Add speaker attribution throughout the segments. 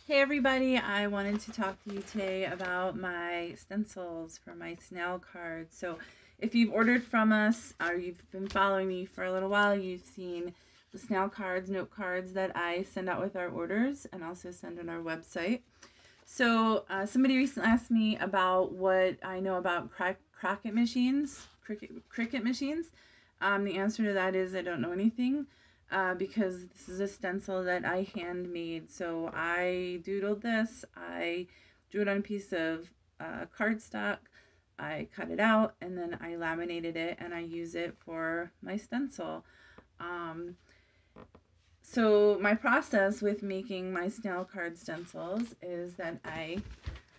Speaker 1: Hey everybody, I wanted to talk to you today about my stencils for my snail cards. So if you've ordered from us or you've been following me for a little while, you've seen the snail cards, note cards that I send out with our orders and also send on our website. So somebody recently asked me about what I know about cricket machines. The answer to that is I don't know anything. Because this is a stencil that I handmade. So I doodled this. I drew it on a piece of cardstock. I cut it out and then I laminated it and I use it for my stencil. Um, so my process with making my snail card stencils is that I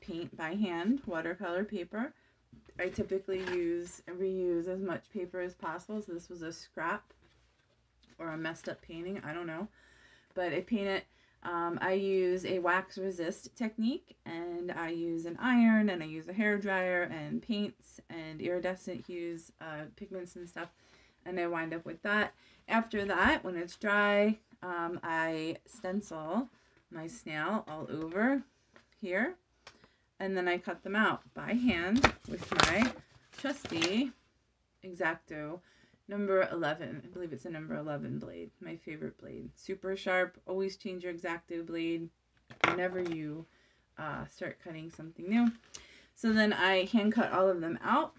Speaker 1: paint by hand watercolor paper. I typically reuse as much paper as possible. So this was a scrap or a messed up painting, I don't know. But I paint it. I use a wax resist technique, and I use an iron, and I use a hair dryer, and paints, and iridescent hues, pigments and stuff, and I wind up with that. After that, when it's dry, I stencil my snail all over here, and then I cut them out by hand with my trusty X-Acto number 11. I believe it's a number 11 blade. My favorite blade. Super sharp. Always change your X-Acto blade whenever you start cutting something new. So then I hand cut all of them out.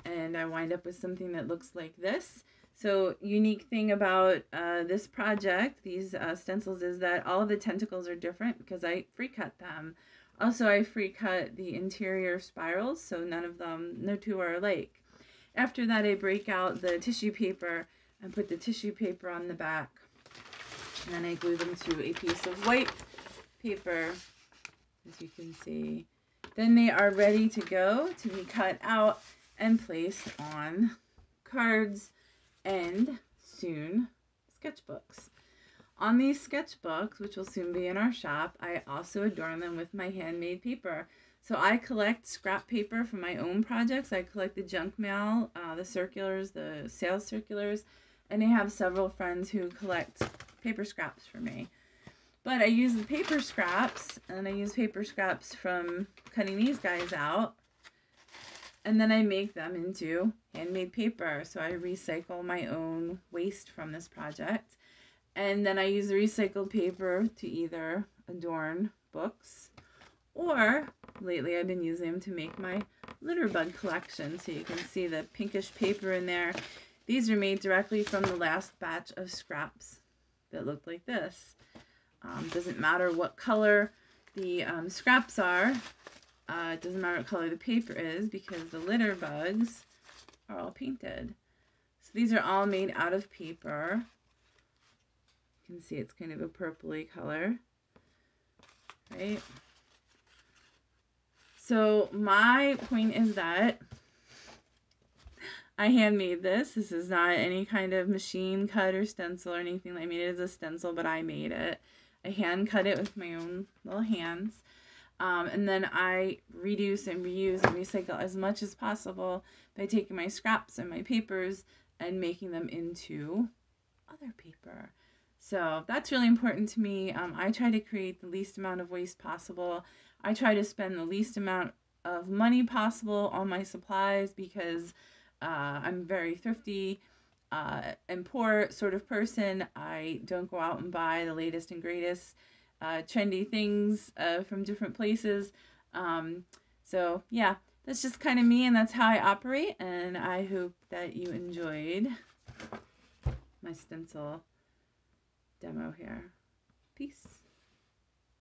Speaker 1: And I wind up with something that looks like this. So unique thing about this project, these stencils, is that all of the tentacles are different because I free cut them. Also, I free cut the interior spirals, so no two are alike. After that, I break out the tissue paper and put the tissue paper on the back. And then I glue them to a piece of white paper, as you can see. Then they are ready to go to be cut out and placed on cards and soon sketchbooks. On these sketchbooks, which will soon be in our shop, I also adorn them with my handmade paper. So I collect scrap paper from my own projects. I collect the junk mail, the circulars, the sales circulars, and I have several friends who collect paper scraps for me. But I use the paper scraps, and I use paper scraps from cutting these guys out, and then I make them into handmade paper. So I recycle my own waste from this project. And then I use the recycled paper to either adorn books, or lately I've been using them to make my litter bug collection. So you can see the pinkish paper in there. These are made directly from the last batch of scraps that look like this. Doesn't matter what color the scraps are. It doesn't matter what color the paper is because the litter bugs are all painted. So these are all made out of paper. You can see it's kind of a purpley color, right? So my point is that I handmade this. This is not any kind of machine cut or stencil or anything. I made it as a stencil, but I made it. I hand cut it with my own little hands. And then I reduce and reuse and recycle as much as possible by taking my scraps and my papers and making them into other paper. So that's really important to me. I try to create the least amount of waste possible. I try to spend the least amount of money possible on my supplies because I'm very thrifty and poor sort of person. I don't go out and buy the latest and greatest trendy things from different places. So yeah, that's just kind of me, and that's how I operate. And I hope that you enjoyed my stencil demo here. Peace.